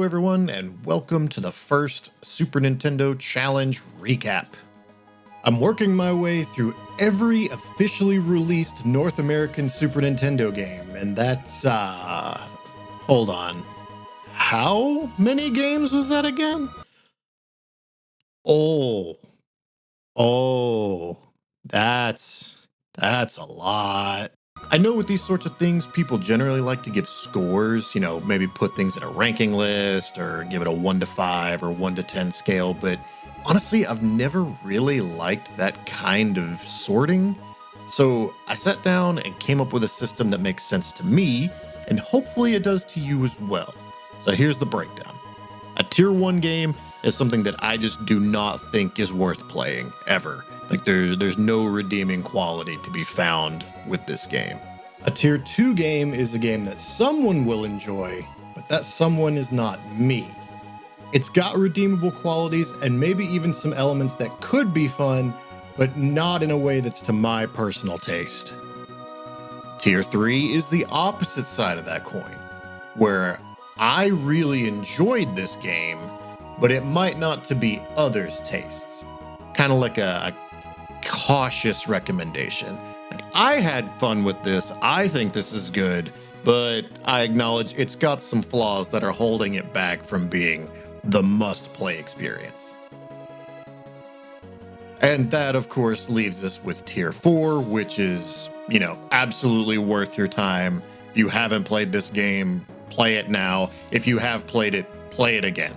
everyone, and welcome to the first Super Nintendo Challenge recap. I'm working my way through every officially released North American Super Nintendo game, and that's, hold on. How many games was that again? Oh, that's a lot. I know with these sorts of things, people generally like to give scores, maybe put things in a ranking list or give it a 1 to 5 or 1 to 10 scale, but honestly, I've never really liked that kind of sorting. So I sat down and came up with a system that makes sense to me, and hopefully it does to you as well. So here's the breakdown. A tier 1 game is something that I just do not think is worth playing, ever. Like there's no redeeming quality to be found with this game. A tier 2 game is a game that someone will enjoy, but that someone is not me. It's got redeemable qualities and maybe even some elements that could be fun, but not in a way that's to my personal taste. Tier 3 is the opposite side of that coin, where I really enjoyed this game, but it might not to be others' tastes. Kind of like a cautious recommendation. Like, I had fun with this, I think this is good, but I acknowledge it's got some flaws that are holding it back from being the must-play experience. And that, of course, leaves us with Tier 4, which is, absolutely worth your time. If you haven't played this game, play it now. If you have played it, play it again.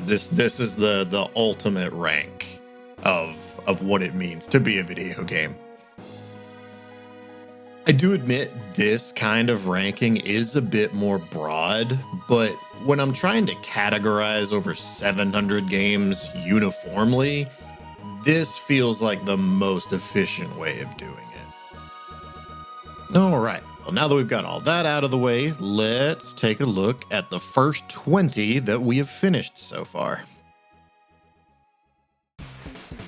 This is the ultimate rank of what it means to be a video game. I do admit this kind of ranking is a bit more broad, but when I'm trying to categorize over 700 games uniformly, this feels like the most efficient way of doing it. All right, well, now that we've got all that out of the way, let's take a look at the first 20 that we have finished so far.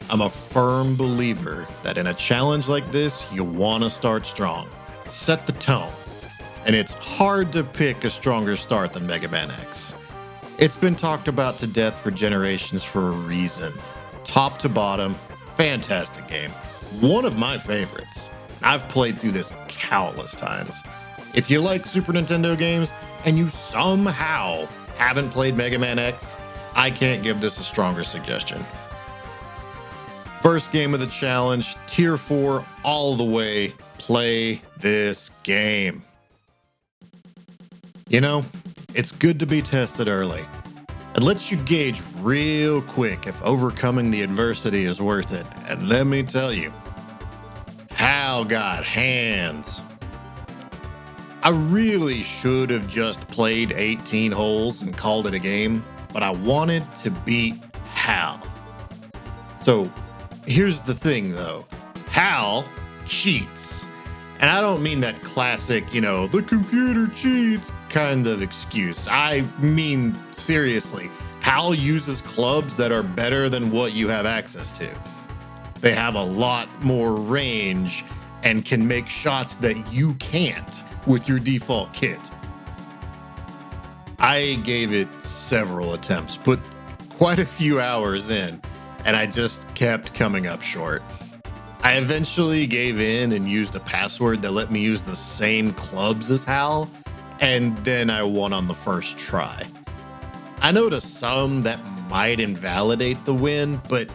I'm a firm believer that in a challenge like this, you want to start strong. Set the tone. And it's hard to pick a stronger start than Mega Man X. It's been talked about to death for generations for a reason. Top to bottom, fantastic game. One of my favorites. I've played through this countless times. If you like Super Nintendo games and you somehow haven't played Mega Man X, I can't give this a stronger suggestion. First game of the challenge, Tier 4 all the way, play this game. It's good to be tested early. It lets you gauge real quick if overcoming the adversity is worth it. And let me tell you, Hal got hands. I really should have just played 18 holes and called it a game, but I wanted to beat Hal. So, here's the thing, though. Hal cheats. And I don't mean that classic, the computer cheats kind of excuse. I mean, seriously, Hal uses clubs that are better than what you have access to. They have a lot more range and can make shots that you can't with your default kit. I gave it several attempts, put quite a few hours in, and I just kept coming up short. I eventually gave in and used a password that let me use the same clubs as Hal, and then I won on the first try. I know to some that might invalidate the win, but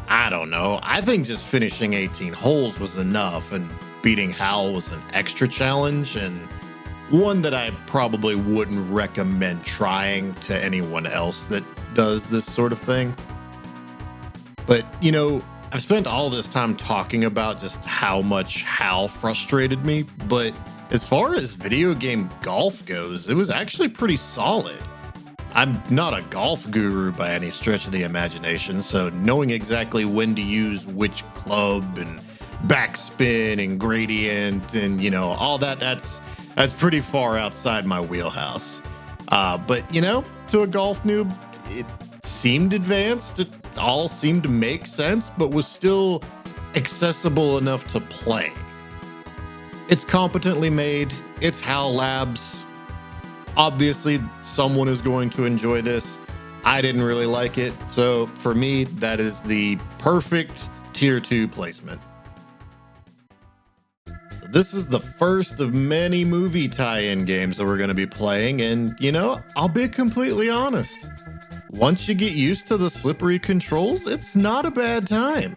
I don't know. I think just finishing 18 holes was enough, and beating Hal was an extra challenge, and one that I probably wouldn't recommend trying to anyone else that does this sort of thing. But, I've spent all this time talking about just how much Hal frustrated me, but as far as video game golf goes, it was actually pretty solid. I'm not a golf guru by any stretch of the imagination, so knowing exactly when to use which club and backspin and gradient and, all that's pretty far outside my wheelhouse. But, to a golf noob, it seemed advanced. It all seemed to make sense, but was still accessible enough to play. It's competently made. It's HAL Labs. Obviously, someone is going to enjoy this. I didn't really like it. So for me, that is the perfect tier 2 placement. So this is the first of many movie tie-in games that we're going to be playing. And, I'll be completely honest. Once you get used to the slippery controls, it's not a bad time.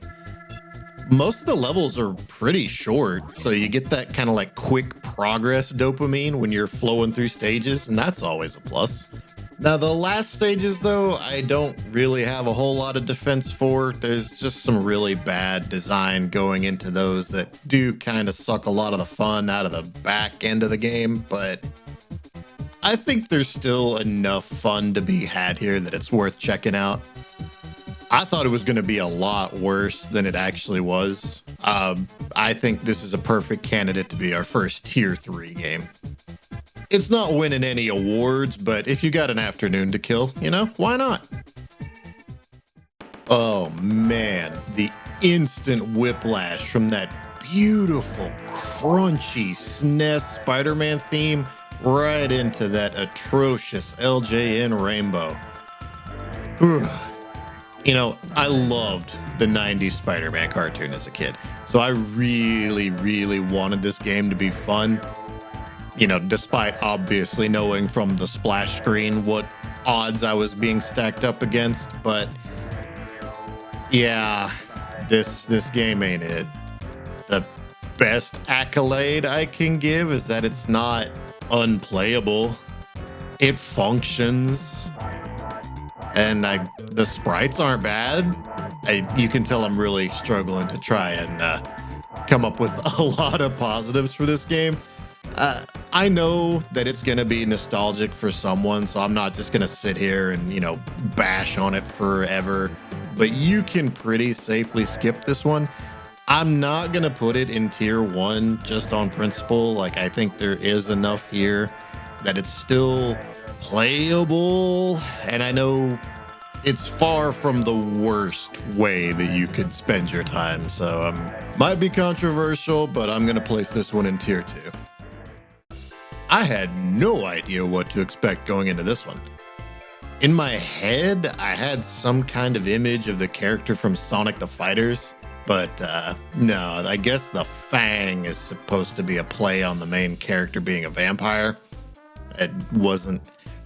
Most of the levels are pretty short, so you get that kind of like quick progress dopamine when you're flowing through stages, and that's always a plus. Now, the last stages, though, I don't really have a whole lot of defense for. There's just some really bad design going into those that do kind of suck a lot of the fun out of the back end of the game, but I think there's still enough fun to be had here that it's worth checking out. I thought it was going to be a lot worse than it actually was. I think this is a perfect candidate to be our first tier 3 game. It's not winning any awards, but if you got an afternoon to kill, why not? Oh man, the instant whiplash from that beautiful, crunchy SNES Spider-Man theme right into that atrocious LJN Rainbow. I loved the 90s Spider-Man cartoon as a kid, so I really, really wanted this game to be fun. Despite obviously knowing from the splash screen what odds I was being stacked up against, but yeah, this game ain't it. The best accolade I can give is that it's not unplayable. It functions. And the sprites aren't bad. You can tell I'm really struggling to try and come up with a lot of positives for this game. I know that it's going to be nostalgic for someone, so I'm not just going to sit here and, bash on it forever. But you can pretty safely skip this one. I'm not going to put it in tier 1 just on principle. I think there is enough here that it's still playable, and I know it's far from the worst way that you could spend your time, so might be controversial, but I'm gonna place this one in tier 2. I had no idea what to expect going into this one. In my head, I had some kind of image of the character from Sonic the Fighters, but no, I guess the Fang is supposed to be a play on the main character being a vampire. It wasn't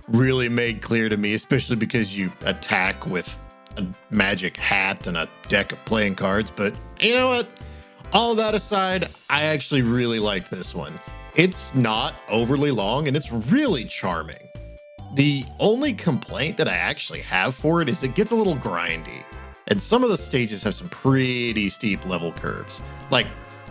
really made clear to me, especially because you attack with a magic hat and a deck of playing cards. But you know what? All that aside, I actually really liked this one. It's not overly long and it's really charming. The only complaint that I actually have for it is it gets a little grindy, and some of the stages have some pretty steep level curves.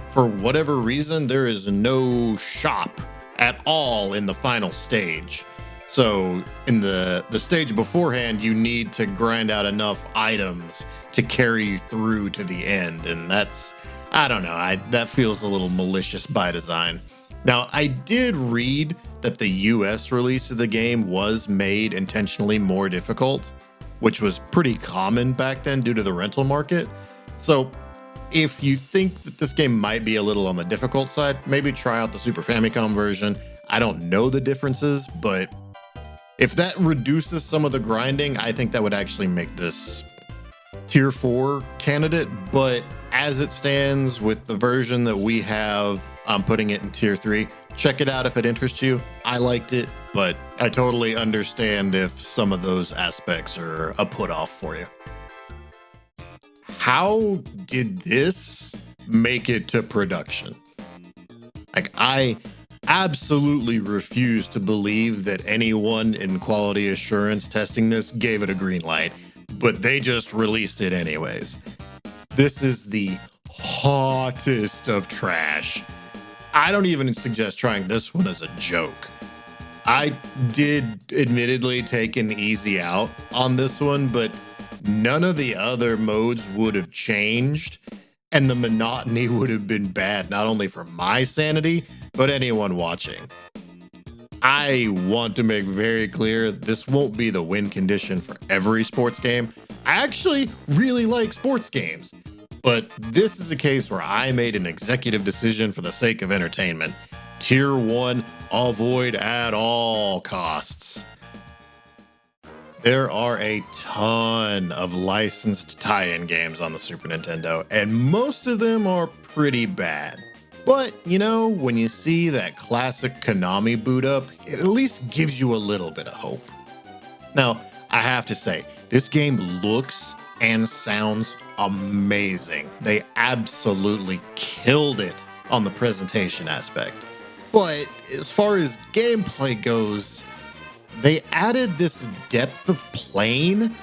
For whatever reason, there is no shop at all in the final stage. So in the stage beforehand, you need to grind out enough items to carry you through to the end. And that's, I don't know, that feels a little malicious by design. Now, I did read that the US release of the game was made intentionally more difficult, which was pretty common back then due to the rental market. So if you think that this game might be a little on the difficult side, maybe try out the Super Famicom version. I don't know the differences, but if that reduces some of the grinding, I think that would actually make this tier 4 candidate. But as it stands with the version that we have, I'm putting it in tier 3. Check it out if it interests you. I liked it, but I totally understand if some of those aspects are a put off for you. How did this make it to production? I absolutely refuse to believe that anyone in quality assurance testing this gave it a green light, but they just released it anyways. This is the hottest of trash. I don't even suggest trying this one as a joke. I did admittedly take an easy out on this one, but none of the other modes would have changed, and the monotony would have been bad, not only for my sanity, but anyone watching. I want to make very clear this won't be the win condition for every sports game. I actually really like sports games, but this is a case where I made an executive decision for the sake of entertainment. Tier 1 avoid at all costs. There are a ton of licensed tie-in games on the Super Nintendo, and most of them are pretty bad. But, you know, when you see that classic Konami boot up, it at least gives you a little bit of hope. Now, I have to say, this game looks and sounds amazing. They absolutely killed it on the presentation aspect. But as far as gameplay goes, they added this depth of plane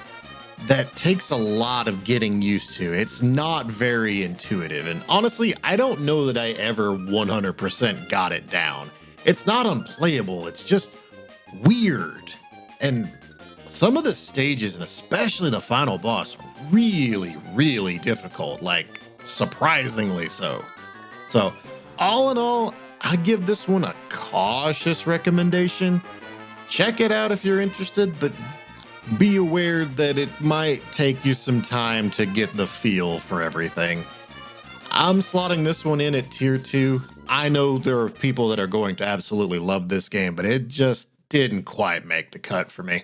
that takes a lot of getting used to. It's not very intuitive, and honestly, I don't know that I ever 100% got it down. It's not unplayable, it's just weird. And some of the stages, and especially the final boss, are really, really difficult, like surprisingly so. So, all in all, I give this one a cautious recommendation. Check it out if you're interested, but be aware that it might take you some time to get the feel for everything. I'm slotting this one in at tier 2. I know there are people that are going to absolutely love this game, but it just didn't quite make the cut for me.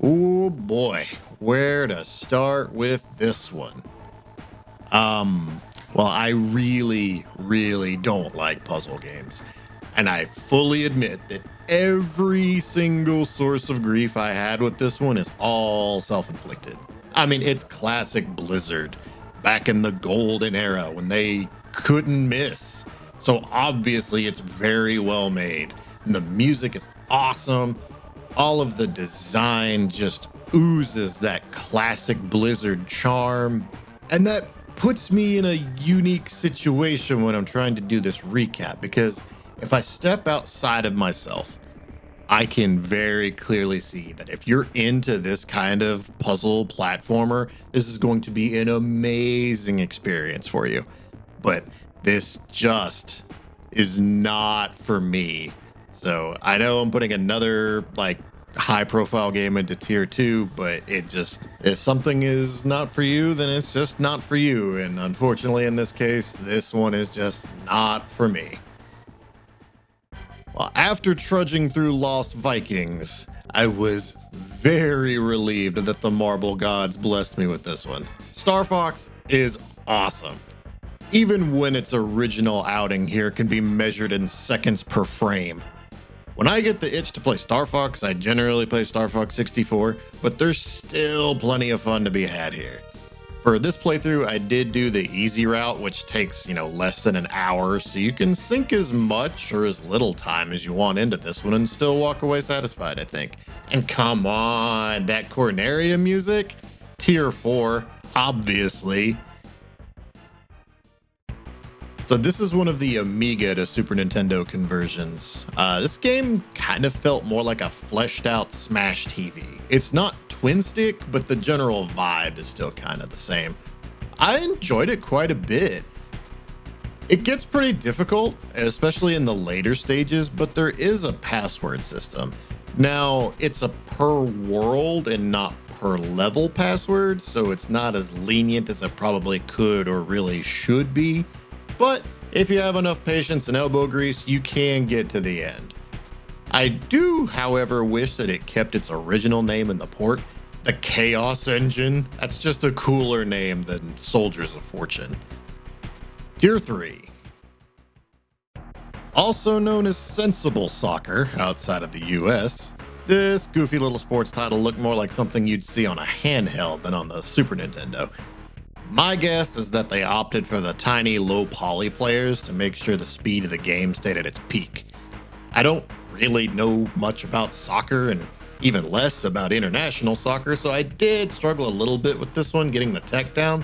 Oh boy, where to start with this one? Well, I really, really don't like puzzle games. And I fully admit that every single source of grief I had with this one is all self-inflicted. I mean, it's classic Blizzard, back in the golden era when they couldn't miss. So obviously it's very well made. And the music is awesome. All of the design just oozes that classic Blizzard charm. And that puts me in a unique situation when I'm trying to do this recap, because if I step outside of myself, I can very clearly see that if you're into this kind of puzzle platformer, this is going to be an amazing experience for you. But this just is not for me. So I know I'm putting another high profile game into tier 2, but it just, if something is not for you, then it's just not for you. And unfortunately in this case, this one is just not for me. Well, after trudging through Lost Vikings, I was very relieved that the Marble Gods blessed me with this one. Star Fox is awesome. Even when its original outing here can be measured in seconds per frame. When I get the itch to play Star Fox, I generally play Star Fox 64, but there's still plenty of fun to be had here. For this playthrough, I did do the easy route, which takes, less than an hour, so you can sink as much or as little time as you want into this one and still walk away satisfied, I think. And come on, that Corneria music? Tier 4, obviously. So this is one of the Amiga to Super Nintendo conversions. This game kind of felt more like a fleshed out Smash TV. It's not twin stick, but the general vibe is still kind of the same. I enjoyed it quite a bit. It gets pretty difficult, especially in the later stages, but there is a password system. Now, it's a per world and not per level password, so it's not as lenient as it probably could or really should be. But if you have enough patience and elbow grease, you can get to the end. I do, however, wish that it kept its original name in the port, the Chaos Engine. That's just a cooler name than Soldiers of Fortune. Tier 3. Also known as Sensible Soccer outside of the US, this goofy little sports title looked more like something you'd see on a handheld than on the Super Nintendo. My guess is that they opted for the tiny low poly players to make sure the speed of the game stayed at its peak. I don't really know much about soccer and even less about international soccer, so I did struggle a little bit with this one getting the tech down.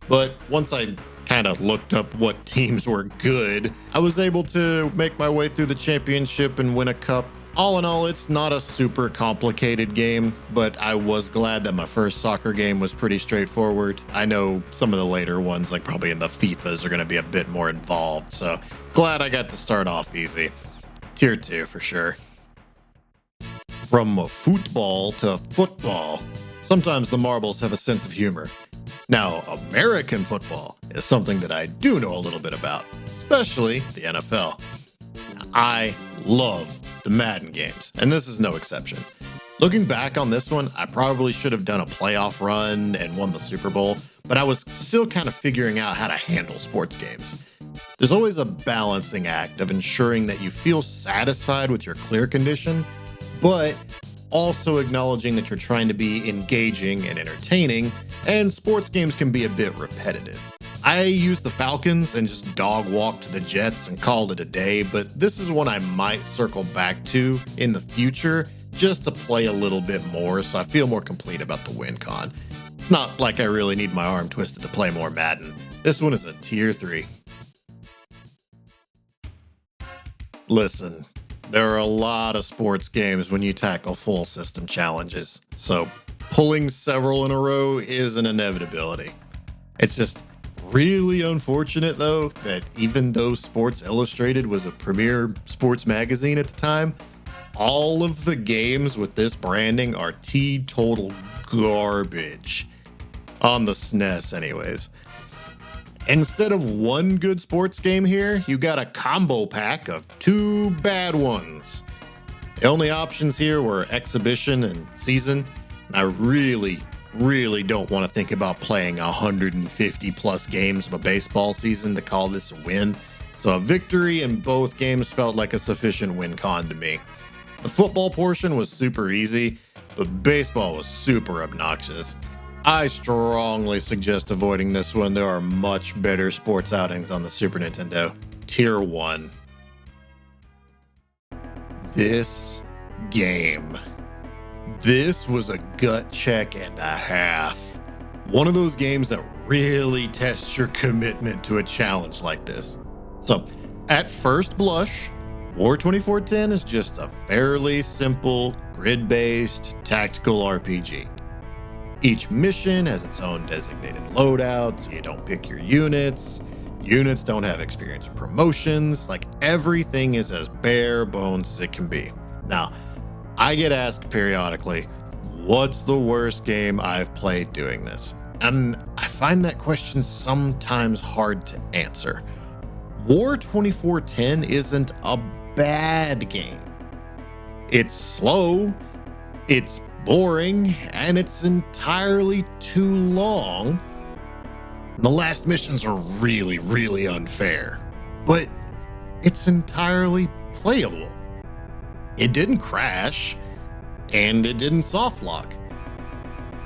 But once I kind of looked up what teams were good, I was able to make my way through the championship and win a cup. All in all, it's not a super complicated game, but I was glad that my first soccer game was pretty straightforward. I know some of the later ones, like probably in the FIFAs, are going to be a bit more involved, so glad I got to start off easy. Tier 2 for sure. From football to football, sometimes the marbles have a sense of humor. Now, American football is something that I do know a little bit about, especially the NFL. I love the Madden games, and this is no exception. Looking back on this one, I probably should have done a playoff run and won the Super Bowl, but I was still kind of figuring out how to handle sports games. There's always a balancing act of ensuring that you feel satisfied with your clear condition, but also acknowledging that you're trying to be engaging and entertaining, and sports games can be a bit repetitive. I used the Falcons and just dog walked the Jets and called it a day, but this is one I might circle back to in the future just to play a little bit more so I feel more complete about the win con. It's not like I really need my arm twisted to play more Madden. This one is a tier 3. Listen, there are a lot of sports games when you tackle full system challenges, so pulling several in a row is an inevitability. It's just really unfortunate, though, that even though Sports Illustrated was a premier sports magazine at the time, all of the games with this branding are teetotal garbage. On the SNES, anyways. Instead of one good sports game here, you got a combo pack of 2 bad ones. The only options here were Exhibition and Season, and I really don't want to think about playing 150 plus games of a baseball season to call this a win, so a victory in both games felt like a sufficient win con to me. The football portion was super easy, but baseball was super obnoxious. I strongly suggest avoiding this one. There are much better sports outings on the Super Nintendo. Tier 1. This game. This was a gut check and a half. One of those games that really tests your commitment to a challenge like this. So, at first blush, War 2410 is just a fairly simple, grid-based, tactical RPG. Each mission has its own designated loadout, so you don't pick your units. Units don't have experience or promotions. Like, everything is as bare bones as it can be. Now, I get asked periodically, what's the worst game I've played doing this? And I find that question sometimes hard to answer. War 2410 isn't a bad game. It's slow, it's boring, and it's entirely too long. The last missions are really unfair, but it's entirely playable. It didn't crash, and it didn't soft lock.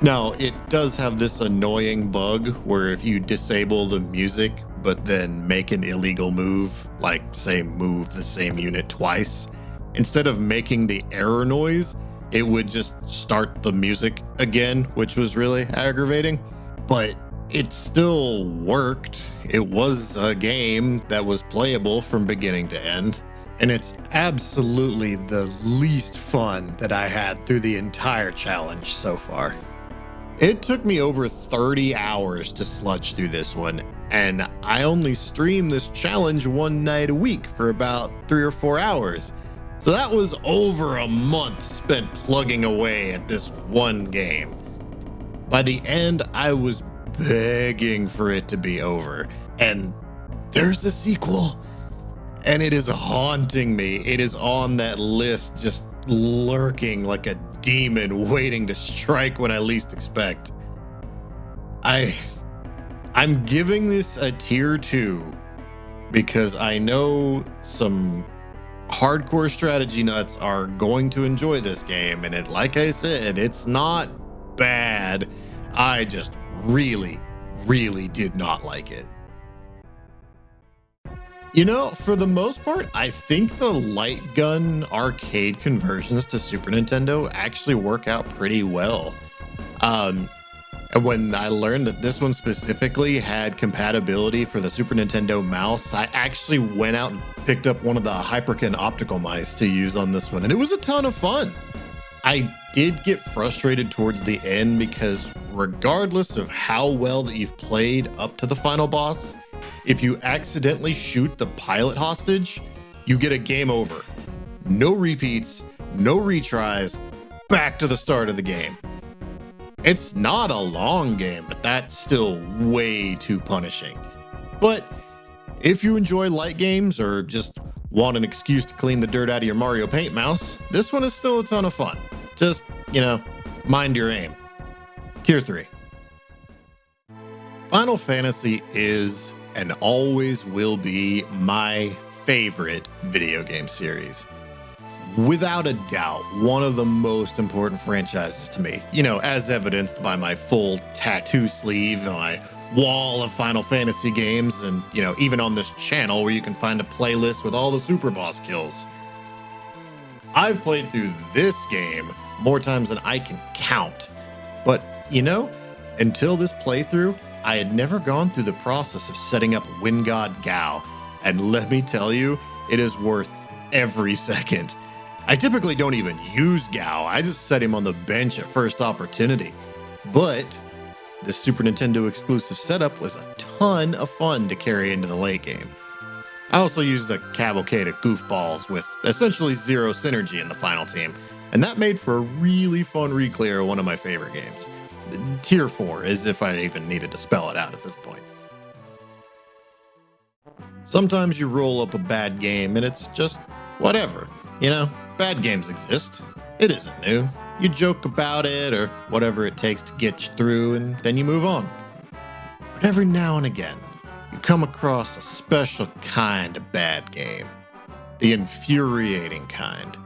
Now, it does have this annoying bug where if you disable the music, but then make an illegal move, like say move the same unit twice, instead of making the error noise, it would just start the music again, which was really aggravating. But it still worked. It was a game that was playable from beginning to end. And it's absolutely the least fun that I had through the entire challenge so far. It took me over 30 hours to sludge through this one, and I only streamed this challenge one night a week for about 3 or 4 hours. So that was over a month spent plugging away at this one game. By the end, I was begging for it to be over, and there's a sequel. And it is haunting me. It is on that list, just lurking like a demon waiting to strike when I least expect. I'm giving this a tier 2 because I know some hardcore strategy nuts are going to enjoy this game, and it, like I said, it's not bad. I just really did not like it. You know, for the most part, I think the light gun arcade conversions to Super Nintendo actually work out pretty well. And when I learned that this one specifically had compatibility for the Super Nintendo mouse, I actually went out and picked up one of the Hyperkin optical mice to use on this one, and it was a ton of fun. I did get frustrated towards the end because regardless of how well that you've played up to the final boss, if you accidentally shoot the pilot hostage, you get a game over. No repeats, no retries, back to the start of the game. It's not a long game, but that's still way too punishing. But if you enjoy light games or just Want an excuse to clean the dirt out of your Mario Paint mouse? This one is still a ton of fun. Just, mind your aim. Tier 3. Final Fantasy is and always will be my favorite video game series. Without a doubt, one of the most important franchises to me. As evidenced by my full tattoo sleeve and my wall of Final Fantasy games, and, even on this channel where you can find a playlist with all the super boss kills. I've played through this game more times than I can count. But, until this playthrough, I had never gone through the process of setting up Wind God Gao. And let me tell you, it is worth every second. I typically don't even use Gao, I just set him on the bench at first opportunity. But this Super Nintendo exclusive setup was a ton of fun to carry into the late game. I also used a cavalcade of goofballs with essentially zero synergy in the final team, and that made for a really fun reclear of one of my favorite games. Tier 4, as if I even needed to spell it out at this point. Sometimes you roll up a bad game and it's just whatever, Bad games exist. It isn't new. You joke about it or whatever it takes to get you through, and then you move on. But every now and again, you come across a special kind of bad game. The infuriating kind.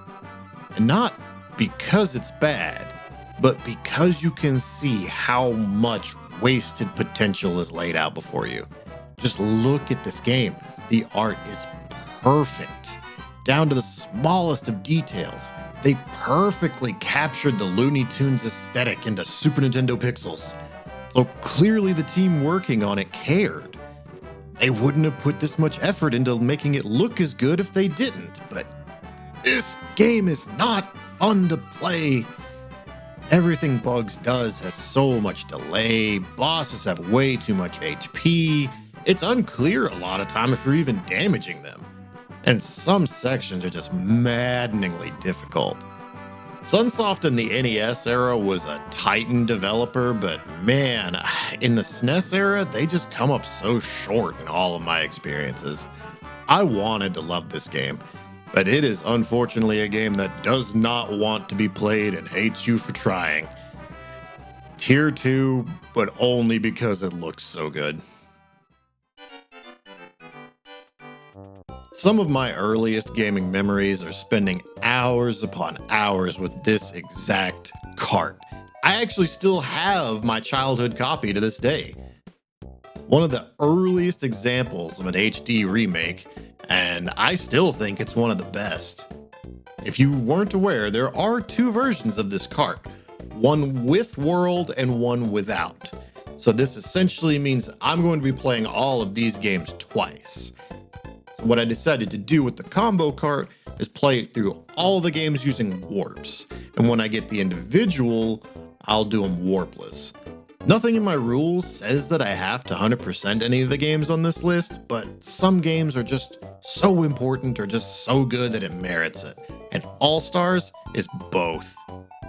And not because it's bad, but because you can see how much wasted potential is laid out before you. Just look at this game. The art is perfect, down to the smallest of details. They perfectly captured the Looney Tunes aesthetic into Super Nintendo pixels. So clearly the team working on it cared. They wouldn't have put this much effort into making it look as good if they didn't, but this game is not fun to play. Everything Bugs does has so much delay, bosses have way too much HP, it's unclear a lot of time if you're even damaging them. And some sections are just maddeningly difficult. Sunsoft in the NES era was a titan developer, but man, in the SNES era, they just come up so short in all of my experiences. I wanted to love this game, but it is unfortunately a game that does not want to be played and hates you for trying. Tier 2, but only because it looks so good. Some of my earliest gaming memories are spending hours upon hours with this exact cart. I actually still have my childhood copy to this day. One of the earliest examples of an HD remake, and I still think it's one of the best. If you weren't aware, there are two versions of this cart, one with world and one without. So this essentially means I'm going to be playing all of these games twice. What I decided to do with the combo cart is play it through all the games using warps, and when I get the individual, I'll do them warpless. Nothing in my rules says that I have to 100% any of the games on this list, but some games are just so important or just so good that it merits it, and All Stars is both.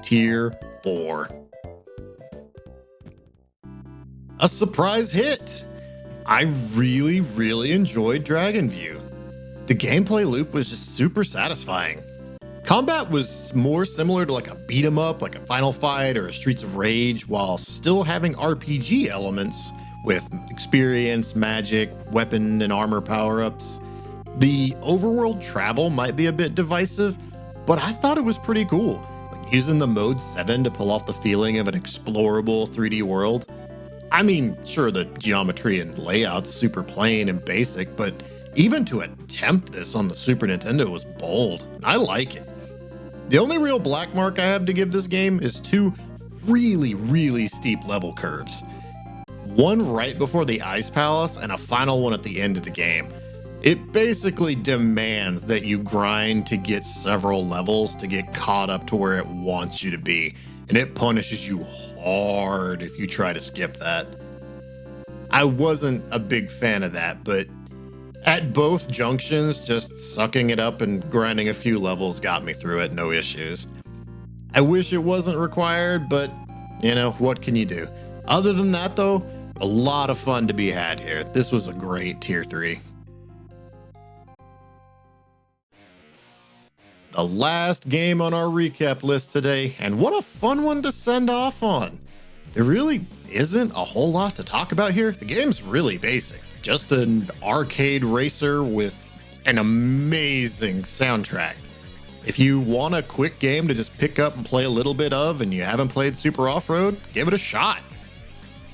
Tier 4. A surprise hit! I really enjoyed Dragon View. The gameplay loop was just super satisfying. Combat was more similar to like a beat 'em up, like a Final Fight or a Streets of Rage, while still having RPG elements with experience, magic, weapon, and armor power-ups. The overworld travel might be a bit divisive, but I thought it was pretty cool. Like using the Mode 7 to pull off the feeling of an explorable 3D world. I mean, sure, the geometry and layout's super plain and basic, but even to attempt this on the Super Nintendo was bold. I like it. The only real black mark I have to give this game is two really steep level curves. One right before the Ice Palace and a final one at the end of the game. It basically demands that you grind to get several levels to get caught up to where it wants you to be, and it punishes you hard if you try to skip that. I wasn't a big fan of that, but at both junctions, just sucking it up and grinding a few levels got me through it, no issues. I wish it wasn't required, but what can you do? Other than that though, a lot of fun to be had here. This was a great tier 3. the last game on our recap list today, and what a fun one to send off on. There really isn't a whole lot to talk about here. The game's really basic, just an arcade racer with an amazing soundtrack. If you want a quick game to just pick up and play a little bit of and you haven't played Super Off-Road, give it a shot.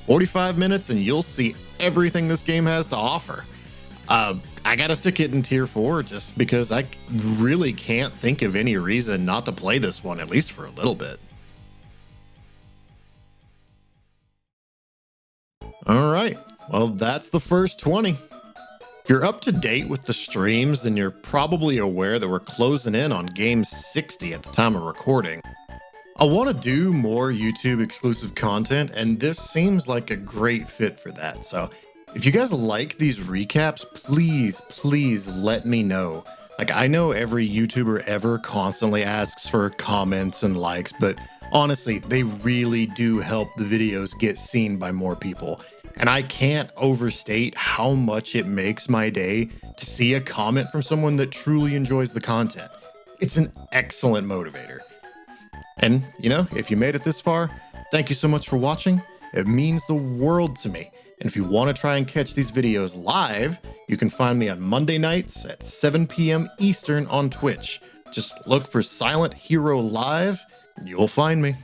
45 minutes and you'll see everything this game has to offer. I gotta stick it in tier 4 just because I really can't think of any reason not to play this one, at least for a little bit. All right, well, that's the first 20. If you're up to date with the streams, then you're probably aware that we're closing in on game 60 at the time of recording. I want to do more YouTube exclusive content, and this seems like a great fit for that. So if you guys like these recaps, please let me know. Like, I know every YouTuber ever constantly asks for comments and likes, but honestly, they really do help the videos get seen by more people. And I can't overstate how much it makes my day to see a comment from someone that truly enjoys the content. It's an excellent motivator. And, you know, if you made it this far, thank you so much for watching. It means the world to me. And if you want to try and catch these videos live, you can find me on Monday nights at 7 p.m. Eastern on Twitch. Just look for Silent Hero Live, and you'll find me.